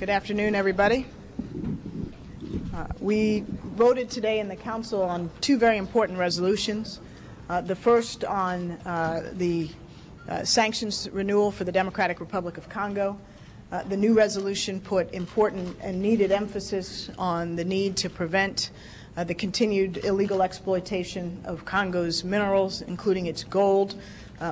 Good afternoon, everybody. We voted today in the Council on two very important resolutions. The first on the sanctions renewal for the Democratic Republic of Congo. The new resolution put important and needed emphasis on the need to prevent the continued illegal exploitation of Congo's minerals, including its gold,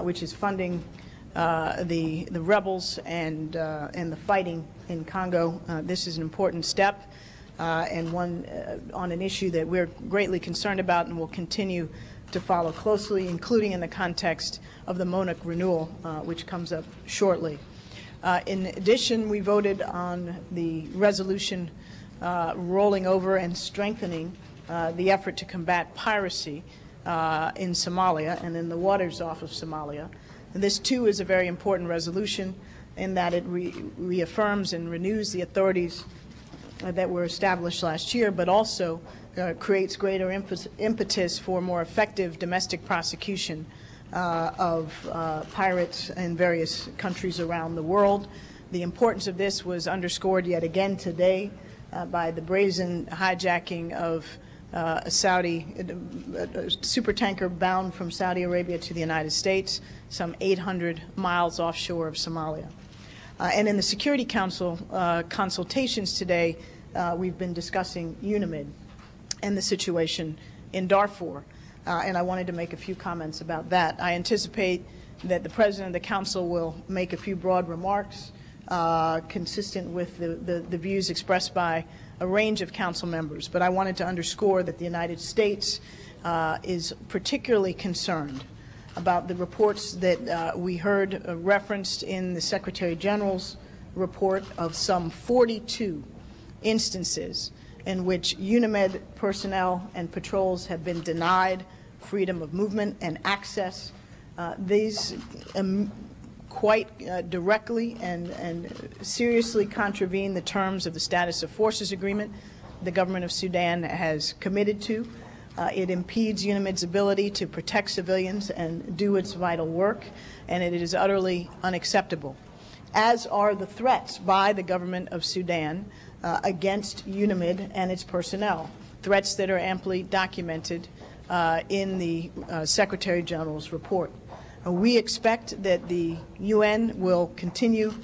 which is funding the rebels and the fighting in Congo. This is an important step and one on an issue that we're greatly concerned about and will continue to follow closely, including in the context of the MONUC renewal, which comes up shortly. In addition, we voted on the resolution rolling over and strengthening the effort to combat piracy in Somalia and in the waters off of Somalia. And this, too, is a very important resolution in that it reaffirms and renews the authorities that were established last year, but also creates greater impetus for more effective domestic prosecution of pirates in various countries around the world. The importance of this was underscored yet again today by the brazen hijacking of a supertanker bound from Saudi Arabia to the United States, some 800 miles offshore of Somalia. And in the Security Council consultations today, we've been discussing UNAMID and the situation in Darfur. And I wanted to make a few comments about that. I anticipate that the President of the Council will make a few broad remarks consistent with the views expressed by a range of Council members. But I wanted to underscore that the United States is particularly concerned about the reports that we heard referenced in the Secretary General's report of some 42 instances in which UNAMID personnel and patrols have been denied freedom of movement and access. These quite directly and seriously contravene the terms of the Status of Forces Agreement the government of Sudan has committed to. It impedes UNAMID's ability to protect civilians and do its vital work, and it is utterly unacceptable, as are the threats by the government of Sudan against UNAMID and its personnel, threats that are amply documented in the Secretary General's report. We expect that the UN will continue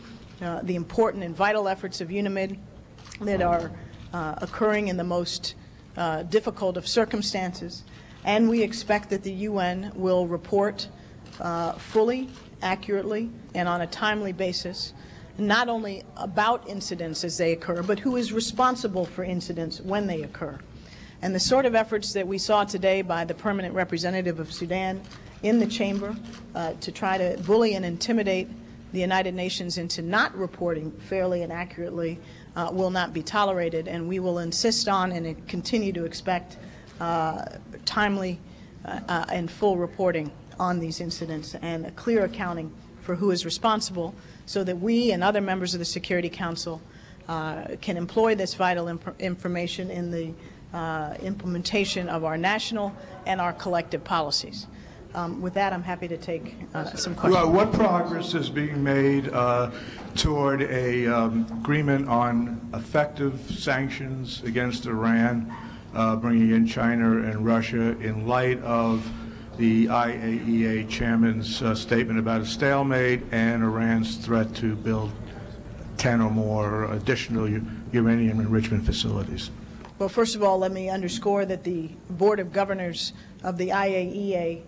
the important and vital efforts of UNAMID that are occurring in the most difficult of circumstances, and we expect that the UN will report fully, accurately, and on a timely basis, not only about incidents as they occur, but who is responsible for incidents when they occur. And the sort of efforts that we saw today by the permanent representative of Sudan in the chamber to try to bully and intimidate the United Nations into not reporting fairly and accurately will not be tolerated, and we will insist on and continue to expect timely and full reporting on these incidents and a clear accounting for who is responsible, so that we and other members of the Security Council can employ this vital information in the implementation of our national and our collective policies. With that, I'm happy to take some questions. Well, what progress is being made toward a agreement on effective sanctions against Iran, bringing in China and Russia in light of the IAEA chairman's statement about a stalemate and Iran's threat to build 10 or more additional uranium enrichment facilities? Well, first of all, let me underscore that the Board of Governors of the IAEA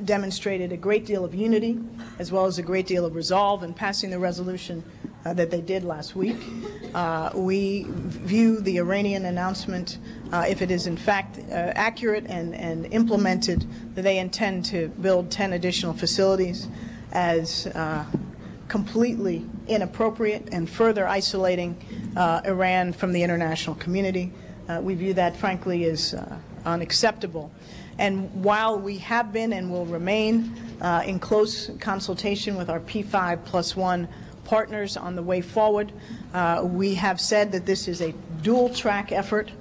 demonstrated a great deal of unity as well as a great deal of resolve in passing the resolution that they did last week. We view the Iranian announcement, if it is in fact accurate and implemented, that they intend to build 10 additional facilities, as completely inappropriate and further isolating Iran from the international community. We view that, frankly, as unacceptable. And while we have been and will remain in close consultation with our P5+1 partners on the way forward, we have said that this is a dual-track effort.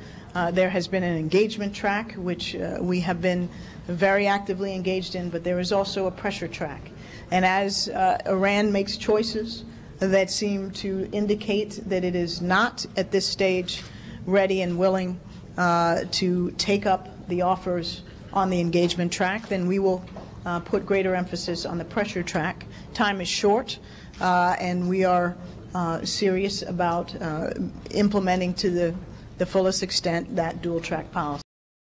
There has been an engagement track, which we have been very actively engaged in, but there is also a pressure track. And as Iran makes choices that seem to indicate that it is not at this stage ready and willing to take up the offers on the engagement track, then we will put greater emphasis on the pressure track. Time is short, and we are serious about implementing to the fullest extent that dual track policy.